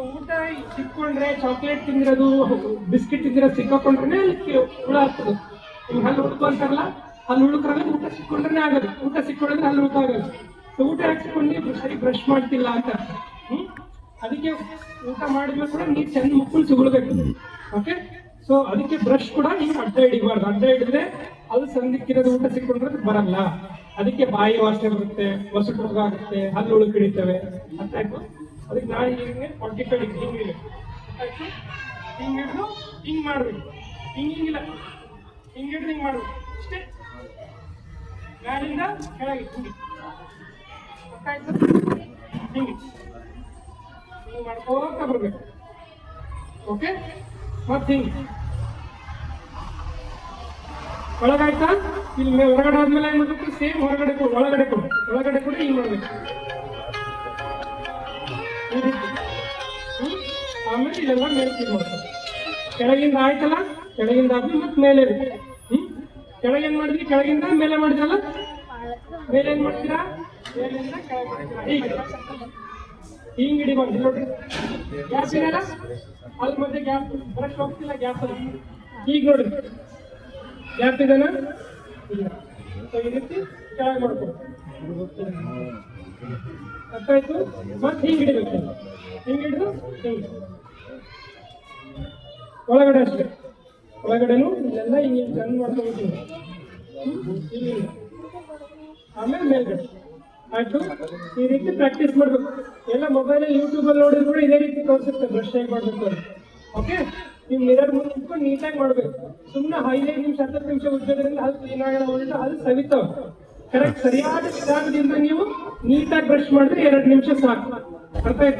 ಊಟ ಸಿಕ್ಕೊಂಡ್ರೆ chocolate ತಿಂದಿರೋದು biscuit ತಿಂದಿರೋದು ಸಿಕ್ಕಾಕೊಂಡ್ರೆ ಅಲ್ಲಿ ಹುಳ ಆಗ್ತದೆ. ನಿಮ್ಗೆ ಹಲ್ಲು ಹುಡುಕು ಅಂತಾರಲ್ಲ, ಹಲ್ಲು ಹುಡುಕ್ರಾಗ ಊಟ ಸಿಕ್ಕೊಂಡ್ರೆ ಆಗೋದು, ಊಟ ಸಿಕ್ಕೊಂಡ್ರೆ ಹಲ್ಲು ಹುಡುಕ ಆಗೋದು. ಊಟ ಹಾಕ್ಸಿಕೊಂಡು ಸರಿ ಬ್ರಷ್ ಮಾಡ್ತಿಲ್ಲ ಅಂತ. ಅದಕ್ಕೆ ಊಟ ಮಾಡಿದ್ಮೇಲೆ ಕೂಡ ನೀರು ಚೆಂದ ಮುಕ್ಕಳು ಸುಗಳ್ಬೇಕು. ಓಕೆ, ಸೊ ಅದಕ್ಕೆ ಬ್ರಷ್ ಕೂಡ ಹಿಂಗೆ ಅಡ್ಡ ಹಿಡಿಬಾರ್ದು. ಅಡ್ಡ ಹಿಡಿದ್ರೆ ಅದು ಸಂದಿಕ್ಕಿರೋದು ಊಟ ಸಿಕ್ಕೊಂಡ್ರೆ ಬರಲ್ಲ. ಅದಕ್ಕೆ ಬಾಯಿ ವಾಸನೆ ಬರುತ್ತೆ, ಹೊಸಟು ರೋಗ ಆಗುತ್ತೆ, ಹಲ್ಲು ಹುಳುಕ್ ಹಿಡಿತವೆ. ಅರ್ಥ ಆಯ್ತು? ಅದಕ್ಕೆ ನಾಳೆ ಹಿಂಗೆ 45 ಡಿಗ್ರಿ ಹಿಂಗೆ ಆಯ್ತು, ಹಿಂಗೆ ಹಿಡಿದು ಹಿಂಗೆ ಮಾಡ್ಬೇಕು. ಹಿಂಗಿಲ್ಲ, ಹಿಂಗೆ ಹಿಡಿದು ಹಿಂಗೆ ಮಾಡ್ಬೇಕು ಅಷ್ಟೇ. ಮ್ಯಾಲಿಂದ ಕೆಳಗೆ ಹಿಂಗೆ. ಅರ್ಥ ಆಯ್ತು? ಹಿಂಗೆ ಹಿಂಗೆ ಮಾಡ್ಕೋತಾ ಬರ್ಬೇಕು. ಓಕೆ, ಮತ್ತೆ ಹಿಂಗೆ ಒಳಗಾಯ್ತಾ? ಇಲ್ಲಿ ಹೊರಗಡೆ ಆದ್ಮೇಲೆ ಏನ್ ಮಾಡ್ಬೇಕು? ಸೇಮ್ ಹೊರಗಡೆ ಒಳಗಡೆ ಕೂಡ ಹಿಂಗೆ ಮಾಡ್ಬೇಕು. ಆಮೇಲೆ ಇದೆಲ್ಲ ಮೇಲೆ ಕ್ಲೀನ್ ಮಾಡ್ತಾರೆ. ಕೆಳಗಿಂದ ಆಯ್ತಲ್ಲ, ಕೆಳಗಿಂದ ಆದ್ಮೇಲೆ ಮತ್ತೆ ಮೇಲೆ ಕೆಳಗೇನ್ ಮಾಡಿದ್ರಿ? ಕೆಳಗಿಂದ ಮೇಲೆ ಮಾಡಿದ್ರಲ್ಲ, ಮೇಲೆ ಏನ್ ಮಾಡ್ತೀರಾ? ಮೇಲಿಂದ ಕೆಳಗೆ ಮಾಡ್ತೀರಾ. ಹೀಗೆ ಹಿಂಗ್ ಹಿಡಿಬಾರ್ದು. ನೋಡ್ರಿ, ಗ್ಯಾಪ್ ಇದೆಯಲ್ಲ, ಅಲ್ಲಿ ಮತ್ತೆ ಗ್ಯಾಪ್, ಬ್ರಷ್ ಹೋಗ್ತಿಲ್ಲ ಗ್ಯಾಪ್ ಅಲ್ಲಿ. ಈಗ ನೋಡ್ರಿ, ಗ್ಯಾಪ್ ಇದೆನಾ? ಇಲ್ಲ. ಈ ರೀತಿ ಕೆಳಗೆ ಮಾಡ್ಕೊಂಡು ಅರ್ಥ ಆಯ್ತು? ಮತ್ತೆ ಹಿಂಗ್ ಹಿಡಿಬೇಕು. ಹಿಂಗ್ ಹಿಡಿದು ಹಿಂಗೆ ಒಳಗಡೆ ಅಷ್ಟೇ. ಒಳಗಡೆನು ಇಲ್ಲೆಲ್ಲ ಹಿಂಗೆ ಚಂದ ಮಾಡ್ಕೊಬೇಕು. ಆಮೇಲೆ ಮೇಲ್ಗಡೆ ಆಯ್ತು. ಈ ರೀತಿ ಪ್ರಾಕ್ಟೀಸ್ ಮಾಡ್ಬೇಕು. ಎಲ್ಲ ಮೊಬೈಲಲ್ಲಿ ಯೂಟ್ಯೂಬಲ್ಲಿ ನೋಡಿದ್ರು ಕೂಡ ಇದೇ ರೀತಿ ತೋರಿಸುತ್ತೆ ಬ್ರಷ್ ಹೇಗೆ ಮಾಡ್ಬೇಕು ಅಂತ. ಓಕೆ, ನೀವು ಮಿರರ್ ಮುಂದೆ ನಿಂತ್ಕೊಂಡು ನೀಟಾಗಿ ಮಾಡ್ಬೇಕು. ಸುಮ್ಮನೆ 5 ನಿಮಿಷ 10 ನಿಮಿಷ ಉಜ್ಜೋದ್ರಿಂದ ಹಲ್ಲು ಕ್ಲೀನ್ ಆಗಲ್ಲ, ಹೊರಟು ಹಲ್ಲು ಸವಿತಾವ. ಕರೆಕ್ಟ್ ಸರಿಯಾದ ವಿಧಾನದಿಂದ ನೀವು ನೀಟಾಗಿ ಬ್ರಷ್ ಮಾಡಿದ್ರೆ 2 ನಿಮಿಷ ಸಾಕು. ಅರ್ಥ ಆಯ್ತು?